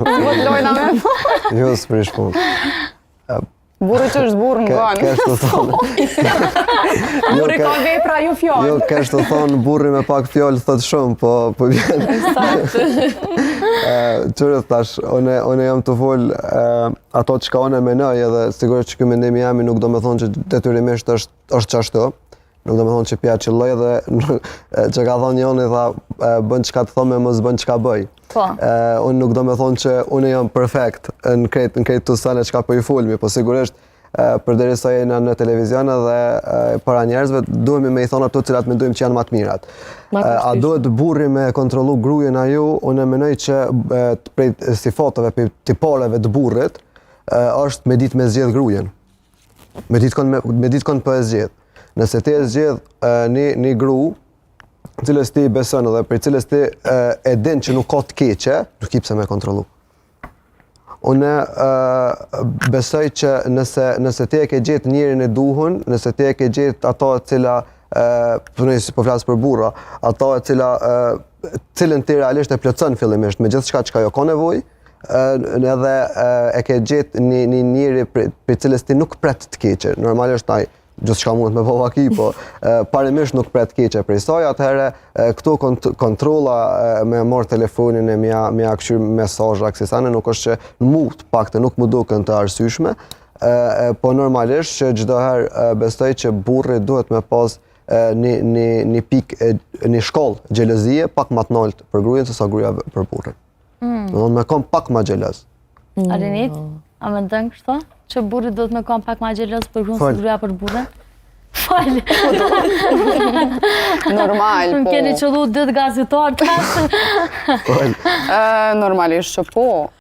Po të lojna me po. Jo, s'prish punë. Burri që është burë në ganë. Kesh të thonë. Burri ka vepra ju fjallë. Jo, kesh të thonë burri me pak fjallë thot shumë, po vjen. Qërë thash, one jam të folë ato që ka one menoj edhe sigurisht që ky mendim jemi nuk do me thonë që detyrimisht është qashtu. Nuk do me thonë që pja qëlloj dhe që ka thonë njëni tha bën qka të thome mos bën qka bëj. Unë nuk do me thonë që unë jam perfekt në krejt të sene qka për i fulmi, po sigurisht përderisa jena në televizion dhe para njerëzve duhemi me i thonë ato cilat mendojmë që janë më të mirat. A duhet burri me kontrollu grujen a ju, unë e menoj që prej sifateve, prej tipareve të burrit është me ditë me zgjedh grujen. Me ditë kon për e zgjedh. Nëse ti e zgjedh një gru, cilës ti beson dhe për cilës ti e din që nuk ka të keqe, nuk i pse me kontrollu. Unë besoj që nëse ti e ke gjetë njërin e duhun, nëse ti e ke gjetë ato cila, po flasë për burra, ato cilën ti realisht e plotson fillimisht me gjithçka çka jo ka nevojë, edhe e ke gjetë një njëri për cilës ti nuk pret të keqe. Normalisht ai gjithçka mund me povaki, po parimisht nuk pret keqe prej saj, atëherë këtu kontrolla me marr telefonin e mja këshyr mesazha kësisane nuk është që mu të pakte nuk më duken të arsyeshme, po normalisht që çdo herë besoj që burri duhet me pas një pikë, një shkollë xhelozie pak më të lartë për gruajen se sa gruaja për burrin. Domethënë me kom pak më xheloz. Arinit, a mendon kështu? Që burri do të me kam pak ma gjelos për gruan se gruaja për burrin? Falë. Normal, po. Më keni qëllu 2 gazetarë të Normalisht që po.